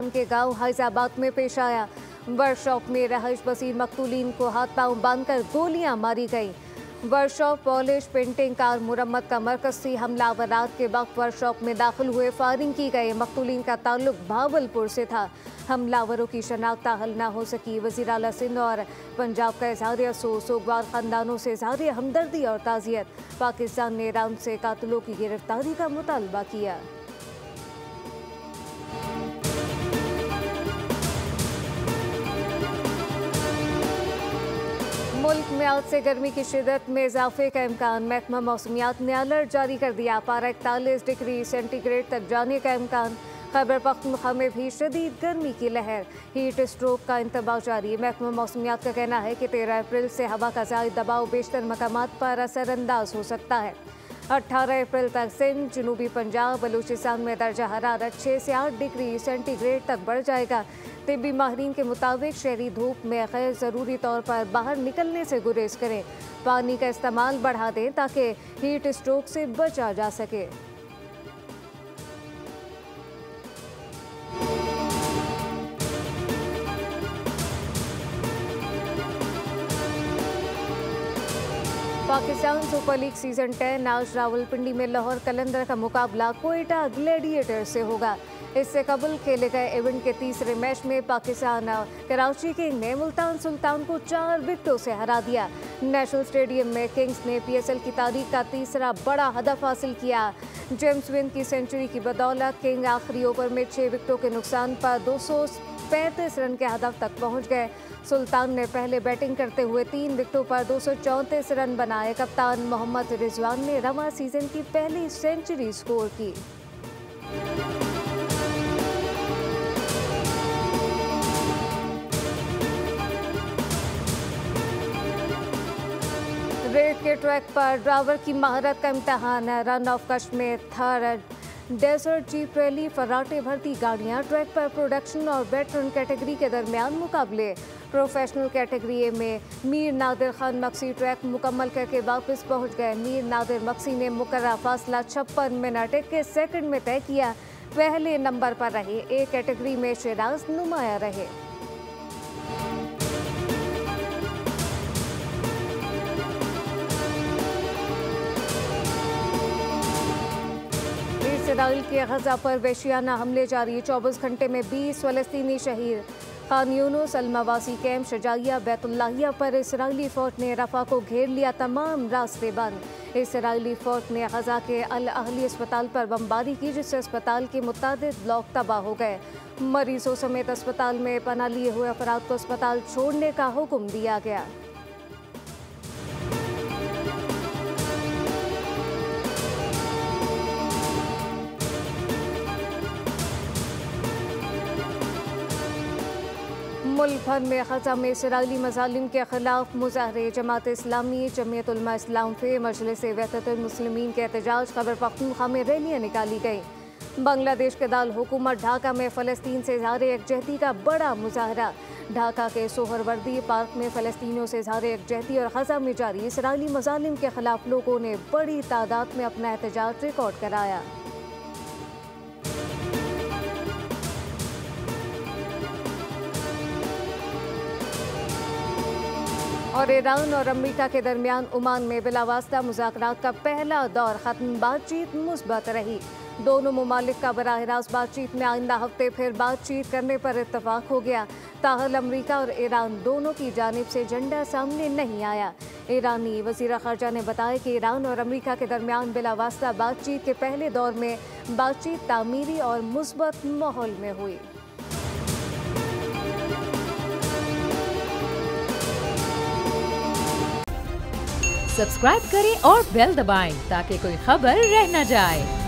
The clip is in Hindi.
के गांव हैजाबाद में पेश आया। वर्कशॉप में रहाइश बसीर मकतूलीन को हाथ पांव बांधकर गोलियां मारी गई। वर्कशॉप पॉलिश पेंटिंग कार मुरम्मत का मरकज थी। हमलावर रात के वक्त वर्कशॉप में दाखिल हुए, फायरिंग की गई। मकतूलीन का ताल्लुक भावलपुर से था। हमलावरों की शनाख्त हल न हो सकी। वज़ीर आला सिंध और पंजाब का इज़हार अफसोस, सोगवार खानदानों से इज़हार हमदर्दी और ताज़ियत। पाकिस्तान ने ईरान से कातिलों की गिरफ्तारी का मुतालबा किया। मुल्क में आज से गर्मी की शिदत में इजाफे का इम्कान। महकमा मौसमियात ने अलर्ट जारी कर दिया। पारा 41 डिग्री सेंटीग्रेड तक जाने का इम्कान। खैबर पख्तूनख्वा में भी शदीद गर्मी की लहर। हीट स्ट्रोक का इंतबाह जारी। महकमा मौसमियात का कहना है कि 13 अप्रैल से हवा का ज़ायद दबाव बेशतर मकामात पर असरअंदाज हो सकता है। 18 अप्रैल तक सिंध, जनूबी पंजाब, बलूचिस्तान में दर्जा हरारत 6 से 8 डिग्री सेंटीग्रेड तक बढ़ जाएगा। तिब्बी माहिरीन के मुताबिक शहरी धूप में गैर ज़रूरी तौर पर बाहर निकलने से गुरेज करें। पानी का इस्तेमाल बढ़ा दें ताकि हीट स्ट्रोक से बचा जा सके। पाकिस्तान सुपर लीग सीजन 10 आज रावलपिंडी में लाहौर कलंदर का मुकाबला कोयटा ग्लैडिएटर से होगा। इससे कबल खेले गए इवेंट के तीसरे मैच में पाकिस्तान कराची किंग ने मुल्तान सुल्तान को 4 विकेटों से हरा दिया। नेशनल स्टेडियम में किंग्स ने PSL की तारीख का तीसरा बड़ा हदफ हासिल किया। जेम्स विन की सेंचुरी की बदौलत किंग आखिरी ओवर में 6 विकेटों के नुकसान पर 235 रन के हदफ तक पहुंच गए। सुल्तान ने पहले बैटिंग करते हुए 3 विकेटों पर 234 रन बनाए। कप्तान मोहम्मद रिजवान ने रवां सीजन की पहली सेंचुरी स्कोर की। रेत के ट्रैक पर ड्राइवर की महारत का इम्तहान। रन ऑफ कश में थार डेजर्ट जीप रैली फर्राटे भरती गाड़ियां। ट्रैक पर प्रोडक्शन और वेटरन कैटेगरी के दरमियान मुकाबले। प्रोफेशनल कैटेगरी में मीर नादिर खान मक्सी ट्रैक मुकम्मल करके वापस पहुंच गए। मीर नादिर मक्सी ने मुकर्रर फासला 56 मिनट 21 सेकंड में तय किया। पहले नंबर पर रहे। एक कैटेगरी में शिराज नुमाया रहे। इसराइल के गजा पर वहशियाना हमले जारी। 24 घंटे में 20 फ़लस्तीनी शहीद। खान यूनुस, अलमवासी कैंप, शजाइया, बैतुल्लाहिया पर इसराइली फ़ौज ने रफ़ा को घेर लिया। तमाम रास्ते बंद। इसराइली फ़ौज ने गजा के अल अहली अस्पताल पर बमबारी की, जिससे अस्पताल के मुतादिद ब्लॉक तबाह हो गए। मरीजों समेत अस्पताल में पनाह लिए हुए अफराद को अस्पताल छोड़ने का हुक्म दिया गया। मुल्क भर में गजा में इसराइली मज़ालिम के खिलाफ मुज़ाहरे। जमात इस्लामी, जमीयत उलमा इस्लाम फे, मजलिस वहदतुल मुस्लिमीन के एहतजाज। खैबर पख्तूनख्वा में रैलियाँ निकाली गई। बांग्लादेश के दाल हुकूमत ढाका में फ़लस्तीन से इज़हार यकजहती का बड़ा मुज़ाहरा। ढाका के सोहरवर्दी पार्क में फ़लस्तीनियों से इज़हार यकजहती और गजा में जारी इसराइली मज़ालिम के खिलाफ लोगों ने बड़ी तादाद में अपना एहतजाज रिकॉर्ड कराया। और ईरान और अमेरिका के दरमियान ओमान में बिलावास्ता मुज़ाकरात का पहला दौर ख़त्म। बातचीत मुस्बत रही। दोनों ममालिक का बराह रास्त बातचीत में आइंदा हफ्ते फिर बातचीत करने पर इत्तफाक हो गया। ताहल अमेरिका और ईरान दोनों की जानिब से एजेंडा सामने नहीं आया। ईरानी वज़ीर ख़ारजा ने बताया कि ईरान और अमेरिका के दरमियान बिलावास्ता बातचीत के पहले दौर में बातचीत तामीरी और मुस्बत माहौल में हुई। सब्सक्राइब करें और बेल दबाएं ताकि कोई खबर रह न जाए।